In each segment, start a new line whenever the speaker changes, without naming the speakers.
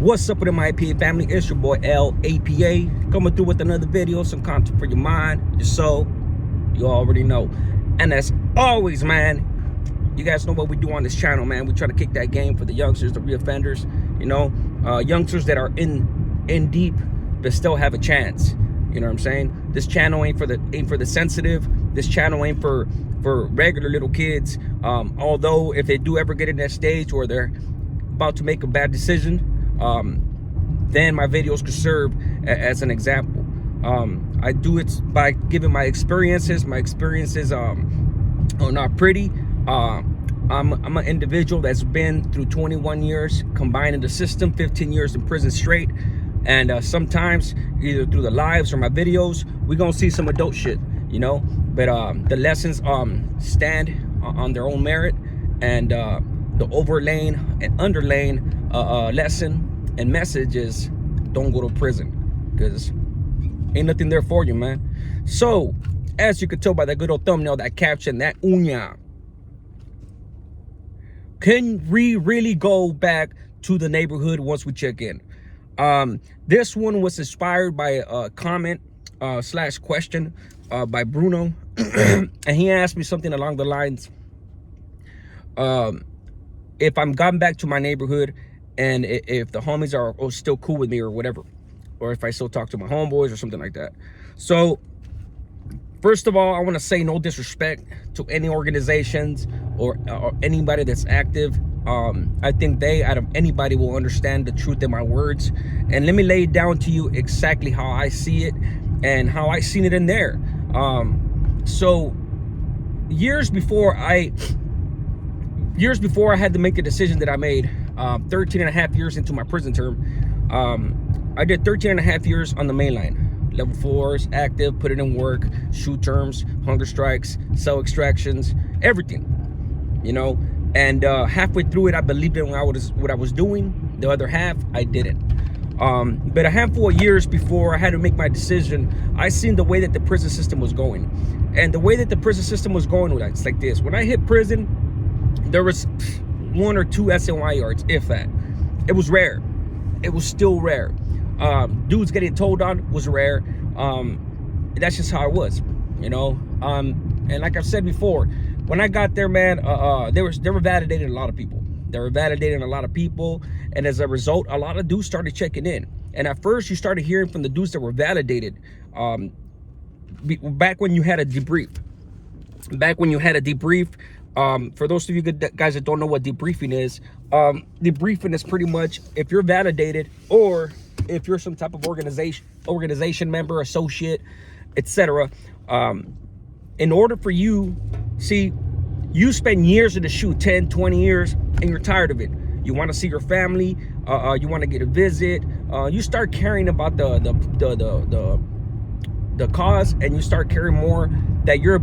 What's up with the MyAPA family? It's your boy LAPA coming through with another video, some content for your mind, your soul. You already know. And as always, man, you guys know what we do on this channel, man. We try to kick that game for the youngsters, the reoffenders, you know, youngsters that are in deep but still have a chance. You know what I'm saying? This channel ain't for the sensitive. This channel ain't for regular little kids. Although if they do ever get in that stage where they're about to make a bad decision, then my videos could serve as an example. I do it by giving my experiences. My experiences are not pretty. I'm an individual that's been through 21 years combined in the system, 15 years in prison straight. And sometimes either through the lives or my videos, we're gonna see some adult shit, you know. But the lessons stand on their own merit, and the overlaying and underlaying lesson and message is don't go to prison, because ain't nothing there for you, man. So as you can tell by that good old thumbnail, that caption, that uña, can we really go back to the neighborhood once we check in? This one was inspired by a comment slash question by Bruno. And he asked me something along the lines, if I'm gotten back to my neighborhood and if the homies are still cool with me or whatever, or if I still talk to my homeboys or something like that. So first of all, I want to say no disrespect to any organizations or anybody that's active. I think they, out of anybody, will understand the truth in my words. And let me lay it down to you exactly how I see it and how I seen it in there. So years before I had to make the decision that I made, 13 and a half years into my prison term, I did 13 and a half years on the main line. Level 4s, active, put it in work, shoot terms, hunger strikes, cell extractions, everything, you know. And halfway through it, I believed in what I was doing. The other half, I didn't. But a handful of years before I had to make my decision, I seen the way that the prison system was going. And the way that the prison system was going, it's like this. When I hit prison, there was 1 or 2 SNY yards, if that. It was rare. It was still rare. Dudes getting told on was rare. That's just how it was, you know. And like I've said before, when I got there, man, they were validating a lot of people. They were validating a lot of people, and as a result, a lot of dudes started checking in. And at first, you started hearing from the dudes that were validated. Back when you had a debrief. For those of you guys that don't know what debriefing is, debriefing is pretty much if you're validated, or if you're some type of organization member, associate, etc. In order for you, see, you spend years in the shoe, 10, 20 years, and you're tired of it. You want to see your family, you want to get a visit, you start caring about the cause, and you start caring more that you're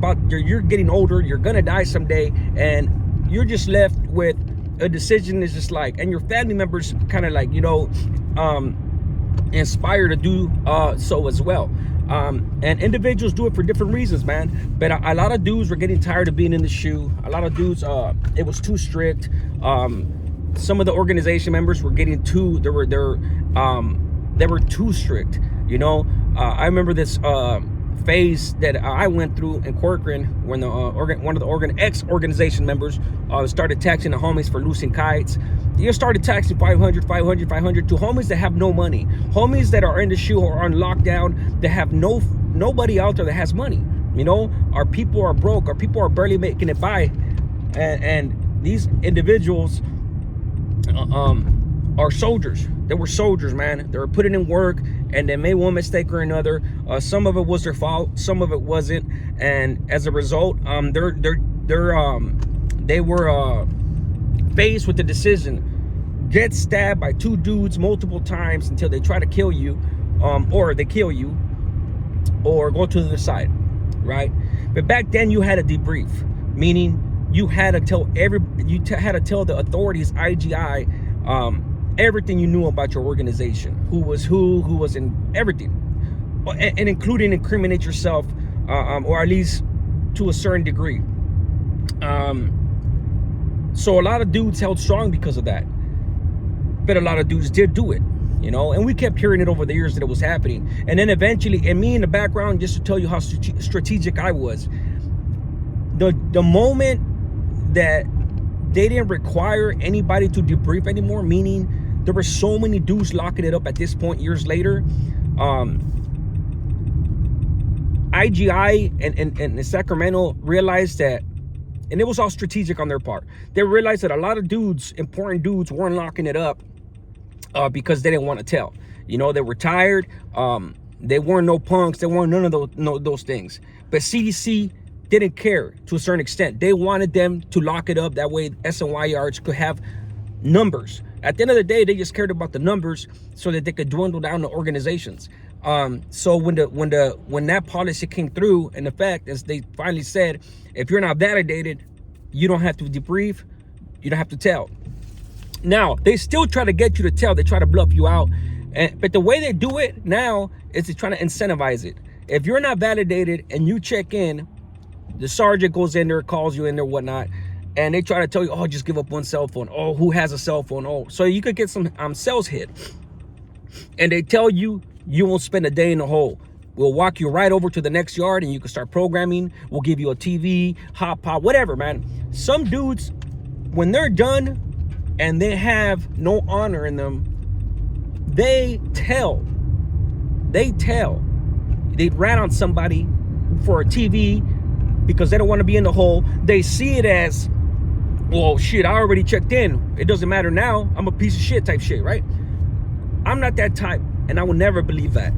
getting older, you're gonna die someday, and you're just left with a decision that's just like, and your family members kind of like, you know, inspired to do so as well. And individuals do it for different reasons, man. But a lot of dudes were getting tired of being in the shoe. A lot of dudes, it was too strict. Some of the organization members were getting too, they were too strict, you know. I remember this phase that I went through in Corcoran when the one of the ex-organization members started taxing the homies for loosing kites. You started taxing 500 to homies that have no money, homies that are in the shoe or on lockdown, that have nobody out there that has money. You know, our people are broke, our people are barely making it by, and these individuals are soldiers. They were soldiers, man. They were putting in work, and they made one mistake or another. Some of it was their fault, some of it wasn't, and as a result, they were faced with the decision: get stabbed by 2 dudes multiple times until they try to kill you, or they kill you, or go to the other side, right? But back then, you had a debrief, meaning you had to tell the authorities, IGI, everything you knew about your organization, who was in everything, and including incriminate yourself, or at least to a certain degree. So a lot of dudes held strong because of that. but a lot of dudes did do it, you know, and we kept hearing it over the years that it was happening. And then eventually, and me in the background, just to tell you how strategic I was, the moment that they didn't require anybody to debrief anymore, meaning there were so many dudes locking it up at this point years later, IGI and Sacramento realized that, and it was all strategic on their part. They realized that a lot of dudes, important dudes, weren't locking it up because they didn't want to tell. You know, they were tired. They weren't no punks. They weren't none of those things. But CDC didn't care to a certain extent. They wanted them to lock it up. That way SNY yards could have numbers. At the end of the day, they just cared about the numbers so that they could dwindle down the organizations. So when that policy came through, and the fact is they finally said, if you're not validated, you don't have to debrief, you don't have to tell. Now they still try to get you to tell. They try to bluff you out, but the way they do it now is to try to incentivize it. If you're not validated and you check in, the sergeant goes in there, calls you in there, whatnot, and they try to tell you, oh, just give up one cell phone. Oh, who has a cell phone? Oh, so you could get some cells hit, and they tell you you won't spend a day in the hole. We'll walk you right over to the next yard and you can start programming. We'll give you a TV, hot pot, whatever, man. Some dudes, when they're done and they have no honor in them, they tell. They rat on somebody for a TV because they don't want to be in the hole. They see it as, well, shit, I already checked in. It doesn't matter now. I'm a piece of shit type shit, right? I'm not that type, and I will never believe that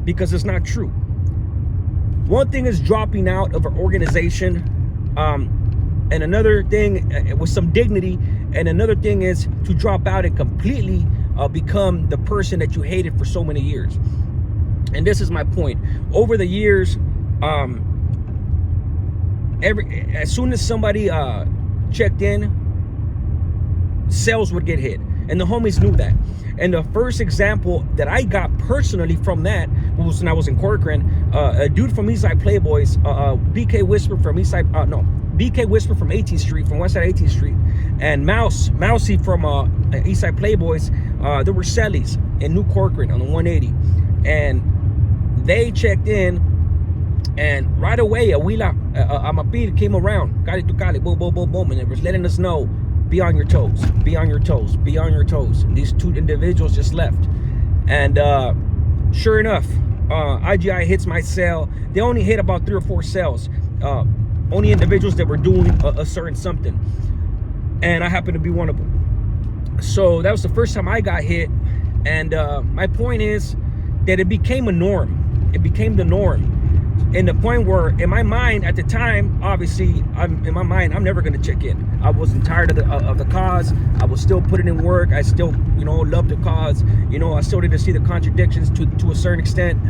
because it's not true. One thing is dropping out of an organization, and another thing with some dignity, and another thing is to drop out and completely become the person that you hated for so many years. And this is my point. Over the years, as soon as somebody checked in, cells would get hit, and the homies knew that. And the first example that I got personally from that was when I was in Corcoran. A dude from Eastside Playboys, BK Whisper from Eastside, BK Whisper from 18th Street, from Westside 18th Street, and Mousy from Eastside Playboys. There were cellies in New Corcoran on the 180, and they checked in, and right away a Mapir came around, Cali to Cali, boom, boom, boom, boom, and it was letting us know, be on your toes, be on your toes, be on your toes. And these two individuals just left, and sure enough, IGI hits my cell. They only hit about 3 or 4 cells, only individuals that were doing a certain something, and I happened to be one of them. So that was the first time I got hit, and my point is that it became a norm. It became the norm. And the point where, in my mind at the time, obviously, I'm never going to check in. I wasn't tired of the cause. I was still putting in work. I still, loved the cause. I still didn't see the contradictions to a certain extent.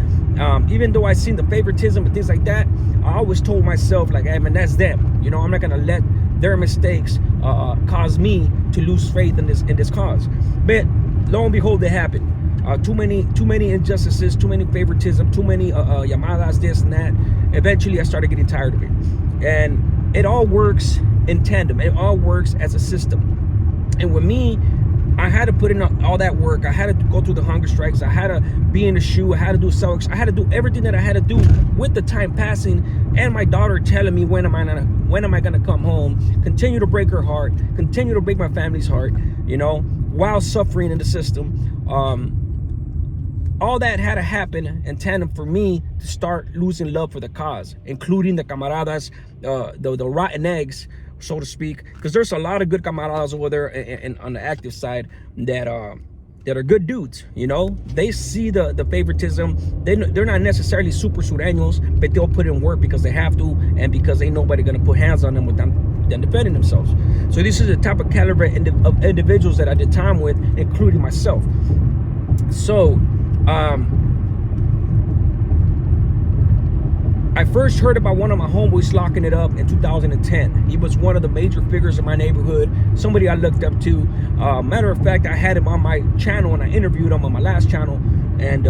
Even though I seen the favoritism and things like that, I always told myself, like, hey, man, that's them. I'm not going to let their mistakes cause me to lose faith in this cause. But lo and behold, it happened. Too many injustices, too many favoritism, too many llamadas, this and that. Eventually, I started getting tired of it. And it all works in tandem. It all works as a system. And with me, I had to put in all that work. I had to go through the hunger strikes. I had to be in the shoe. I had to do self. I had to do everything that I had to do with the time passing, and my daughter telling me when am I gonna come home? Continue to break her heart. Continue to break my family's heart. While suffering in the system. All that had to happen in tandem for me to start losing love for the cause, including the camaradas, the rotten eggs, so to speak, because there's a lot of good camaradas over there and on the active side that are good dudes. They see the favoritism. They're not necessarily super sureños, but they'll put in work because they have to, and because ain't nobody gonna put hands on them without them defending themselves. So this is the type of caliber of individuals that I did time with, including myself. So I first heard about one of my homeboys locking it up in 2010. He was one of the major figures in my neighborhood, somebody I looked up to. Matter of fact, I had him on my channel and I interviewed him on my last channel. And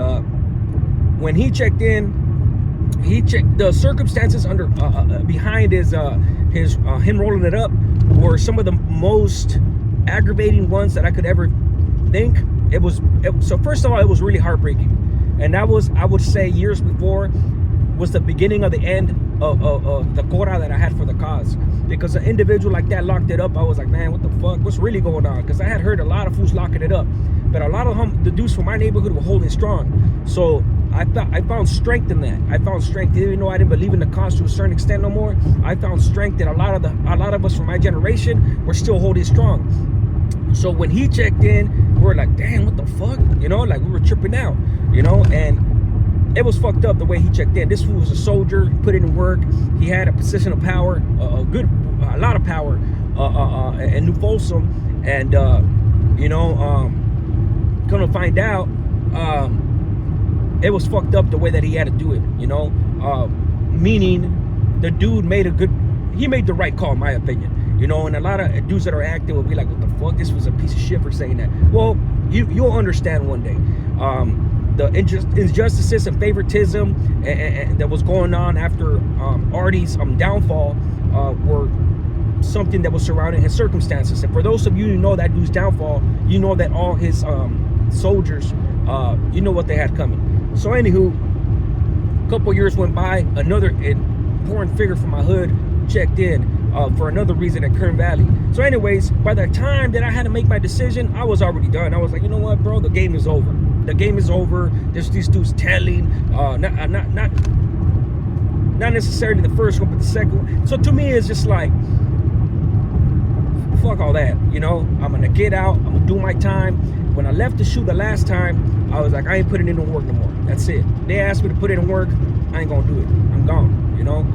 when he checked in, he checked the circumstances behind his him rolling it up were some of the most aggravating ones that I could ever think so first of all, it was really heartbreaking. And that was, I would say, years before was the beginning of the end of the cora that I had for the cause. Because an individual like that locked it up, I was like, man, what the fuck? What's really going on? Because I had heard a lot of fools locking it up. But a lot of the dudes from my neighborhood were holding strong. So I found strength in that. I found strength, even though I didn't believe in the cause to a certain extent no more. I found strength that a lot of us from my generation were still holding strong. So when he checked in, we were like, damn, what the fuck? You know, like we were tripping out, you know, and it was fucked up the way he checked in. This fool was a soldier, put in work. He had a position of power, a lot of power, in New Folsom. And, you know, gonna find out, it was fucked up the way that he had to do it, you know, meaning the dude made the right call, in my opinion. You know, and a lot of dudes that are active will be like, what the fuck? This was a piece of shit for saying that. Well, you'll understand one day. The injustices and favoritism and that was going on after Artie's downfall were something that was surrounding his circumstances. And for those of you who know that dude's downfall, you know that all his soldiers, you know what they had coming. So anywho, a couple years went by, another important figure from my hood checked in for another reason at Kern Valley. So anyways, by the time that I had to make my decision, I was already done. I was like, you know what, bro, the game is over. The game is over. There's these dudes telling, not necessarily the first one, but the second one. So to me, it's just like, fuck all that, you know. I'm gonna get out, I'm gonna do my time. When I left the shoe the last time, I was like, I ain't putting in no work no more. That's it. They asked me to put in work, I ain't gonna do it. I'm gone, you know.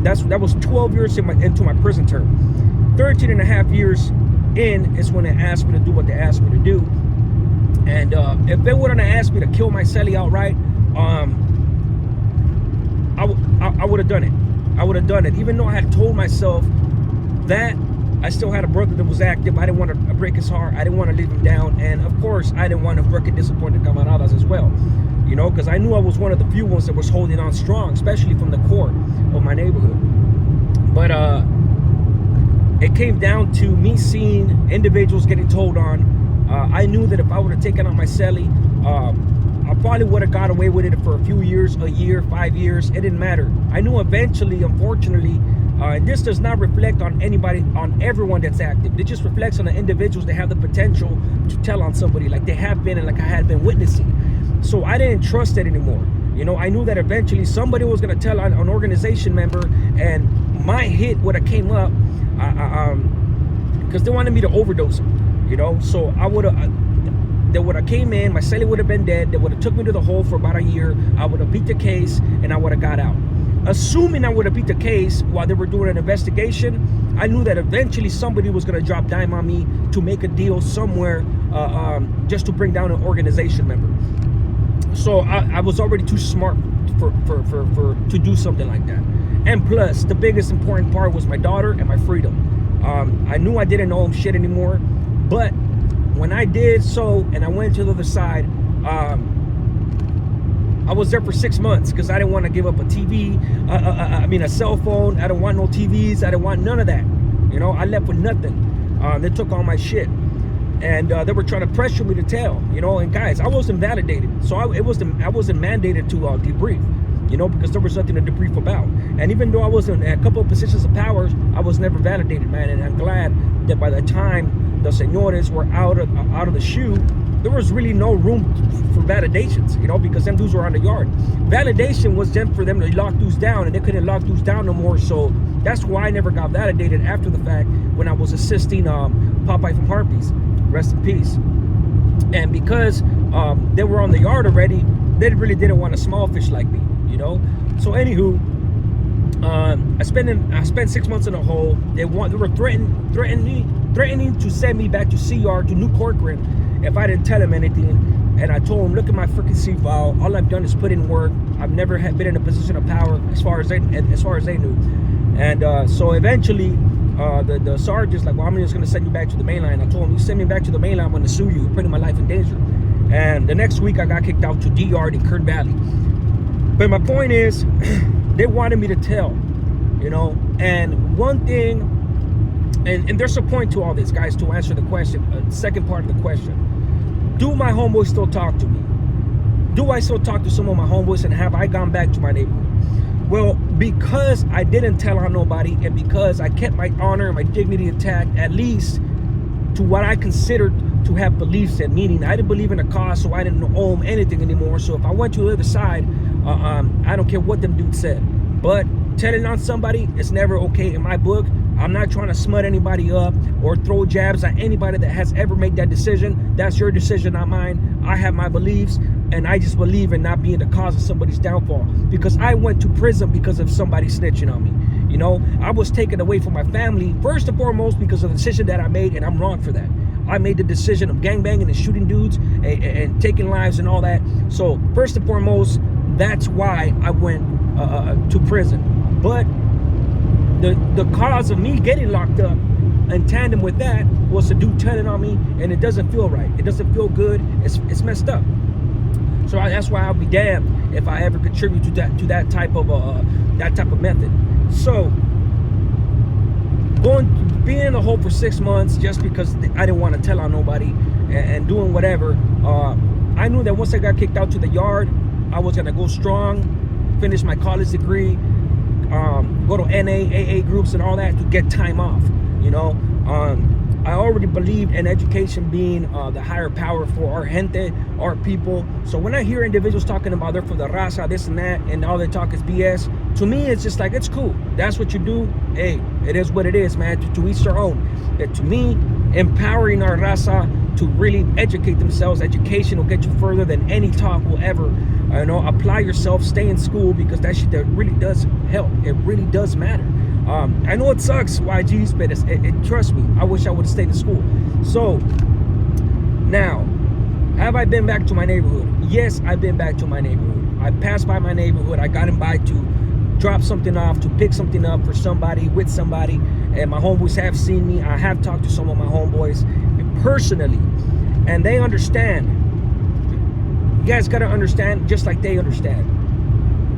That was 12 years into my prison term. 13 and a half years in is when they asked me to do what they asked me to do. And if they wouldn't have asked me to kill my celly outright, I would have done it. I would have done it. Even though I had told myself that I still had a brother that was active. I didn't want to break his heart. I didn't want to leave him down. And of course, I didn't want to fucking disappoint the camaradas as well. You know, because I knew I was one of the few ones that was holding on strong, especially from the core of my neighborhood. But it came down to me seeing individuals getting told on. I knew that if I would have taken on my celly, I probably would have got away with it for a few years, a year, 5 years. It didn't matter. I knew eventually, unfortunately, and this does not reflect on anybody, on everyone that's active. It just reflects on the individuals that have the potential to tell on somebody like they have been and like I had been witnessing. So I didn't trust it anymore. You know, I knew that eventually somebody was going to tell on an organization member, and my hit would have came up because they wanted me to overdose them, you know. So I would have, they would have came in, my celly would have been dead, they would have took me to the hole for about a year, I would have beat the case, and I would have got out. Assuming I would have beat the case while they were doing an investigation, I knew that eventually somebody was going to drop dime on me to make a deal somewhere just to bring down an organization member. So I was already too smart to do something like that. And plus, the biggest important part was my daughter and my freedom. I knew I didn't owe him shit anymore, but when I did so and I went to the other side, I was there for 6 months because I didn't want to give up a TV, a cell phone. I don't want no TVs. I didn't want none of that. You know, I left with nothing. They took all my shit. And they were trying to pressure me to tell, you know. And guys, I wasn't validated, so I wasn't mandated to debrief, you know, because there was nothing to debrief about. And even though I was in a couple of positions of power, I was never validated, man. And I'm glad that by the time the senores were out of the shoe, there was really no room for validations, you know, because them dudes were on the yard. Validation was then for them to lock dudes down, and they couldn't lock dudes down no more. So that's why I never got validated after the fact when I was assisting Popeye from Harpies. Rest in peace. And because they were on the yard already, they really didn't want a small fish like me, you know. So anywho, I spent 6 months in a hole. They were threatening to send me back to CR to New Corcoran if I didn't tell them anything. And I told them, look at my freaking C file. All I've done is put in work. I've never been in a position of power as far as they knew. And so eventually, the sergeant's like, well, I'm just going to send you back to the mainline. I told him, you send me back to the mainline, I'm going to sue you. You're putting my life in danger. And the next week, I got kicked out to D Yard in Kern Valley. But my point is, they wanted me to tell, you know. And one thing, and there's a point to all this, guys, to answer the question, second part of the question. Do my homeboys still talk to me? Do I still talk to some of my homeboys, and have I gone back to my neighborhood? Well, because I didn't tell on nobody, and because I kept my honor and my dignity intact, at least to what I considered to have beliefs in, meaning I didn't believe in a cause, so I didn't own anything anymore. So if I went to the other side, I don't care what them dudes said. But telling on somebody is never okay in my book. I'm not trying to smut anybody up or throw jabs at anybody that has ever made that decision. That's your decision, not mine. I have my beliefs, and I just believe in not being the cause of somebody's downfall, because I went to prison because of somebody snitching on me. You know, I was taken away from my family, first and foremost, because of the decision that I made, and I'm wrong for that. I made the decision of gangbanging and shooting dudes and taking lives and all that. So first and foremost, that's why I went to prison. But the cause of me getting locked up in tandem with that was a dude turning on me, and it doesn't feel right. It doesn't feel good. It's messed up. So that's why I'll be damned if I ever contribute to that type of method. So being in the hole for 6 months just because I didn't want to tell on nobody and doing whatever, I knew that once I got kicked out to the yard, I was gonna go strong, finish my college degree, go to NA, AA groups and all that to get time off. You know, I already believed in education being the higher power for our gente, our people. So when I hear individuals talking about they're for the raza, this and that, and all they talk is BS, to me it's just like, it's cool. That's what you do. Hey, it is what it is, man. To each their own. To me, empowering our raza to really educate themselves. Education will get you further than any talk will ever. You know, apply yourself, stay in school, because that shit that really does help. It really does matter. I know it sucks, YGs, but trust me, I wish I would have stayed in school. So now, have I been back to my neighborhood? Yes, I've been back to my neighborhood. I passed by my neighborhood. I got in by to drop something off, to pick something up for somebody, with somebody, and my homeboys have seen me. I have talked to some of my homeboys personally, and they understand. You guys gotta understand, just like they understand.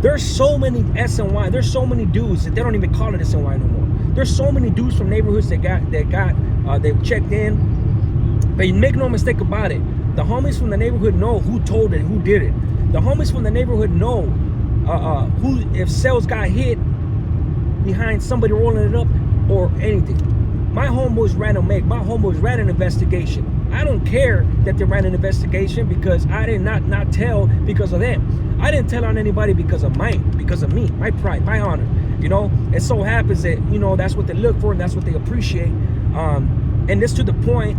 There's so many SNY. There's so many dudes that they don't even call it SNY no more. There's so many dudes from neighborhoods that they checked in. But make no mistake about it, the homies from the neighborhood know who told it, who did it. The homies from the neighborhood know who, if cells got hit behind somebody rolling it up or anything. My homeboys ran an investigation. I don't care that they ran an investigation, because I did not tell because of them. I didn't tell on anybody because of me, my pride, my honor. You know, it so happens that, you know, that's what they look for and that's what they appreciate. And this to the point,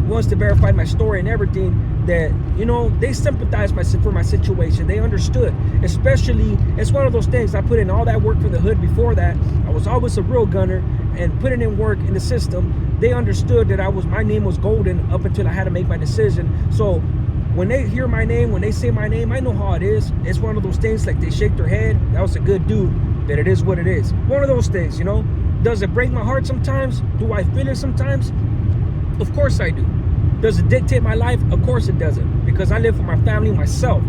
once they verified my story and everything, that, you know, they sympathized for my situation. They understood. Especially, it's one of those things, I put in all that work for the hood before that. I was always a real gunner, and putting in work in the system, they understood that my name was golden up until I had to make my decision. So when they hear my name, when they say my name, I know how it is. It's one of those things, like they shake their head, that was a good dude, but it is what it is. One of those things, you know. Does it break my heart sometimes? Do I feel it sometimes? Of course I do. Does it dictate my life? Of course it doesn't, because I live for my family, myself.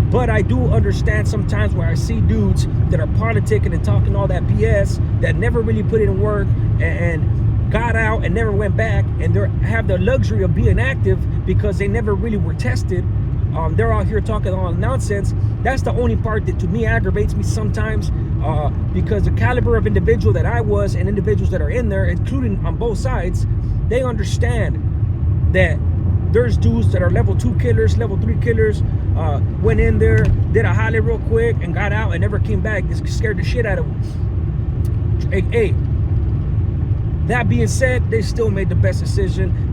But I do understand sometimes where I see dudes that are politicking and talking all that BS, that never really put in work and got out and never went back, and they have the luxury of being active because they never really were tested. They're out here talking all nonsense. That's the only part that to me aggravates me sometimes, because the caliber of individual that I was and individuals that are in there, including on both sides, they understand that there's dudes that are level 2 killers, level 3 killers, went in there, did a highlight real quick and got out and never came back. This scared the shit out of them. Hey, that being said, they still made the best decision.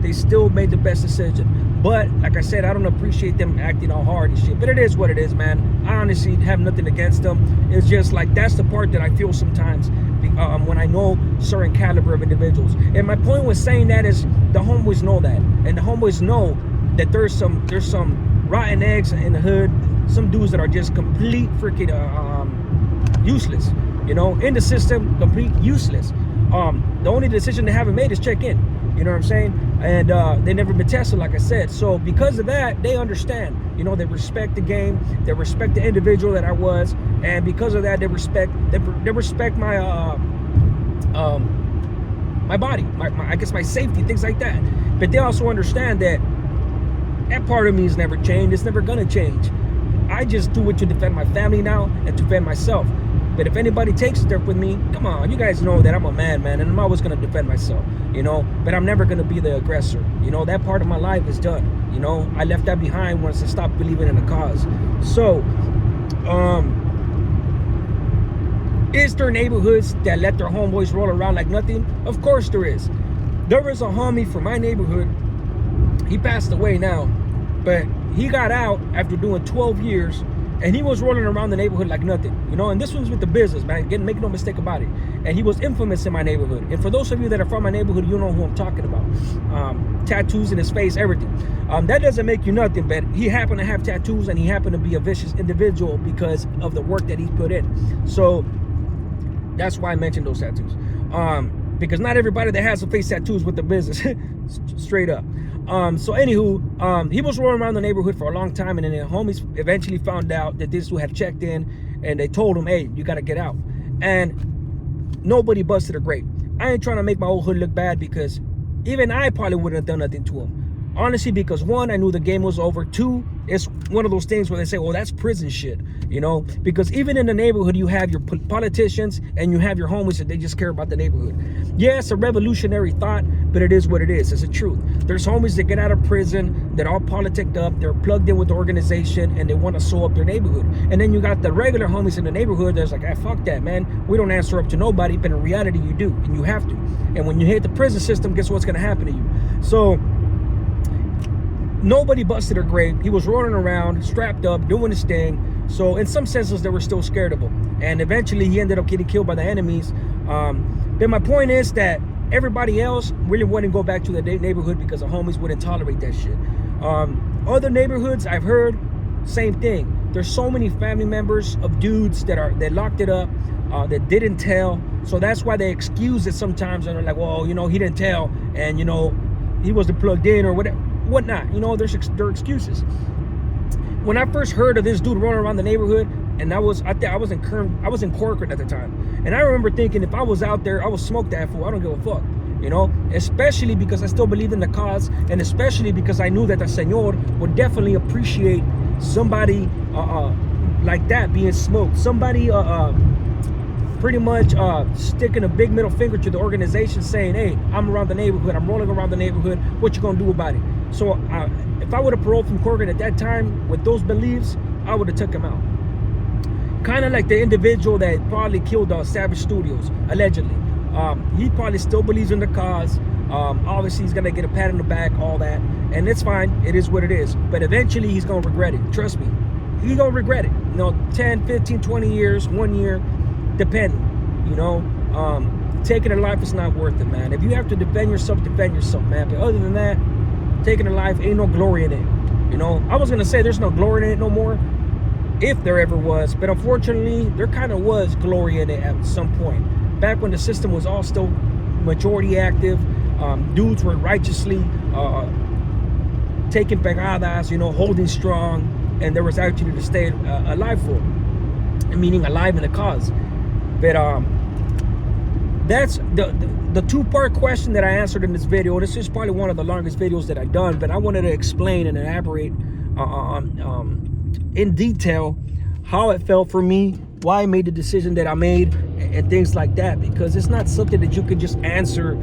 But like I said, I don't appreciate them acting all hard and shit. But it is what it is, man. I honestly have nothing against them. It's just like, that's the part that I feel sometimes when I know certain caliber of individuals. And my point was saying that is, the homeboys know that, and the homeboys know that there's some rotten eggs in the hood, some dudes that are just complete freaking useless. You know, in the system, complete useless. The only decision they haven't made is check in. You know what I'm saying? And they never been tested, like I said. So because of that, they understand. You know, they respect the game. They respect the individual that I was, and because of that, they respect my my body, my I guess my safety, things like that. But they also understand that That part of me has never changed. It's never gonna change. I just do it to defend my family now and to defend myself. But if anybody takes a step with me, come on, you guys know that I'm a man, and I'm always gonna defend myself, you know. But I'm never gonna be the aggressor, you know. That part of my life is done, you know. I left that behind once I stopped believing in the cause. So, is there neighborhoods that let their homeboys roll around like nothing? Of course there is. There was a homie from my neighborhood. He passed away now, but he got out after doing 12 years, and he was rolling around the neighborhood like nothing, you know. And this was with the business, man. Make no mistake about it. And he was infamous in my neighborhood. And for those of you that are from my neighborhood, you know who I'm talking about. Tattoos in his face, everything. That doesn't make you nothing, but he happened to have tattoos, and he happened to be a vicious individual because of the work that he put in. So that's why I mentioned those tattoos. Because not everybody that has a face tattoos with the business, straight up. So anywho, he was rolling around the neighborhood for a long time, and then the homies eventually found out that this dude had checked in, and they told him, hey, you gotta get out. And nobody busted a grape. I ain't trying to make my old hood look bad, because even I probably wouldn't have done nothing to him. Honestly, because one, I knew the game was over. Two, it's one of those things where they say, well, that's prison shit, you know? Because even in the neighborhood, you have your politicians and you have your homies that they just care about the neighborhood. Yeah, it's a revolutionary thought, but it is what it is. It's the truth. There's homies that get out of prison that are politicked up, they're plugged in with the organization, and they want to sew up their neighborhood. And then you got the regular homies in the neighborhood that's like, ah, fuck that, man. We don't answer up to nobody, but in reality, you do, and you have to. And when you hit the prison system, guess what's going to happen to you? So nobody busted a grape. He was rolling around, strapped up, doing his thing. So in some senses, they were still scared of him. And eventually, he ended up getting killed by the enemies. But my point is that everybody else really wouldn't go back to the neighborhood because the homies wouldn't tolerate that shit. Other neighborhoods, I've heard, same thing. There's so many family members of dudes that locked it up, that didn't tell. So that's why they excuse it sometimes. And they're like, well, you know, he didn't tell, and, you know, he wasn't plugged in or whatnot. You know, there are excuses. When I first heard of this dude rolling around the neighborhood, and I was in Corcoran at the time, and I remember thinking, if I was out there, I would smoke that fool. I don't give a fuck, you know. Especially because I still believe in the cause, and especially because I knew that the señor would definitely appreciate somebody like that being smoked. Somebody pretty much sticking a big middle finger to the organization, saying, hey, I'm around the neighborhood, I'm rolling around the neighborhood, what you gonna do about it? So if I would have paroled from Corcoran at that time with those beliefs, I would have took him out. Kind of like the individual that probably killed Savage Studios, allegedly. He probably still believes in the cause. Obviously, he's gonna get a pat on the back, all that, and it's fine. It is what it is. But eventually, he's gonna regret it. Trust me. He's gonna regret it. You know, 10, 15, 20 years, 1 year, depending. You know, taking a life is not worth it, man. If you have to defend yourself, man. But other than that, taking a life ain't no glory in it. You know, I was gonna say there's no glory in it no more, if there ever was, but unfortunately there kind of was glory in it at some point. Back when the system was all still majority active, dudes were righteously taking pegadas, you know, holding strong, and there was actually to stay alive for, meaning alive in the cause. But that's the two-part question that I answered in this video. This is probably one of the longest videos that I've done, but I wanted to explain and elaborate in detail how it felt for me, why I made the decision that I made, and things like that, because it's not something that you could just answer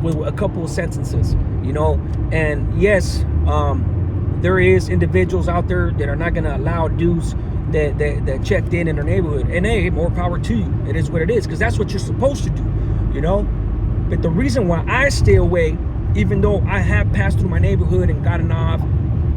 with a couple of sentences, you know. And yes, there is individuals out there that are not going to allow dudes that checked in their neighborhood, and hey, more power to you. It is what it is, because that's what you're supposed to do, you know. But the reason why I stay away, even though I have passed through my neighborhood and gotten off,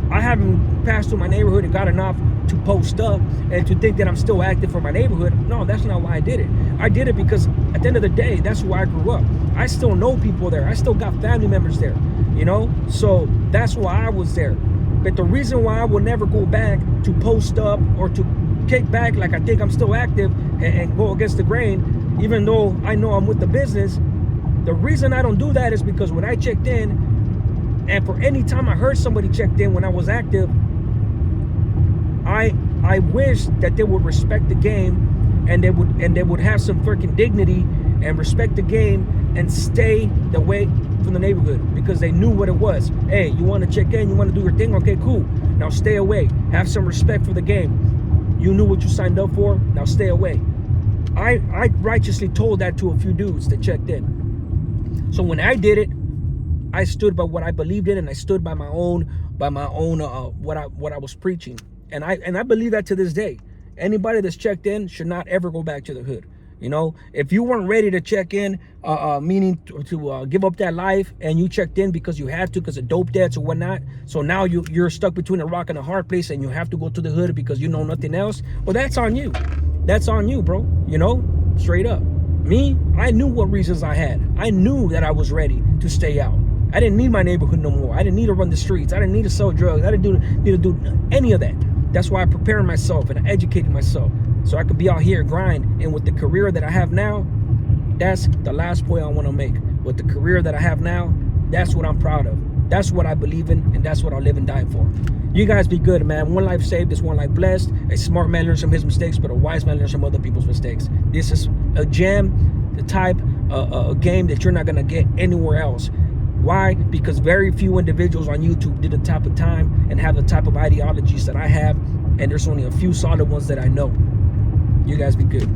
I haven't passed through my neighborhood and gotten off to post up and to think that I'm still active for my neighborhood. No, that's not why I did it. I did it because at the end of the day, that's where I grew up. I still know people there. I still got family members there, you know. So that's why I was there. But the reason why I will never go back to post up or to kick back like I think I'm still active and go against the grain, even though I know I'm with the business, the reason I don't do that is because when I checked in, and for any time I heard somebody checked in when I was active, I wish that they would respect the game, and they would have some freaking dignity and respect the game, and stay away from the neighborhood, because they knew what it was. Hey, you want to check in, you want to do your thing, okay, cool, now stay away. Have some respect for the game. You knew what you signed up for, now stay away. I righteously told that to a few dudes that checked in. So when I did it, I stood by what I believed in, and I stood by my own what I was preaching. And I believe that to this day. Anybody that's checked in should not ever go back to the hood. You know, if you weren't ready to check in, meaning to give up that life, and you checked in because you had to, because of dope debts or whatnot, so now you're stuck between a rock and a hard place, and you have to go to the hood because you know nothing else, well, that's on you. That's on you, bro. You know, straight up. Me, I knew what reasons I had. I knew that I was ready to stay out. I didn't need my neighborhood no more. I didn't need to run the streets. I didn't need to sell drugs. I didn't need to do any of that. That's why I prepared myself and I educated myself so I could be out here and grind. And with the career that I have now, that's the last point I want to make. With the career that I have now, that's what I'm proud of. That's what I believe in, and that's what I'll live and die for. You guys be good, man. One life saved is one life blessed. A smart man learns from his mistakes, but a wise man learns from other people's mistakes. This is a gem, the type of game that you're not going to get anywhere else. Why? Because very few individuals on YouTube did the type of time and have the type of ideologies that I have, and there's only a few solid ones that I know. You guys be good.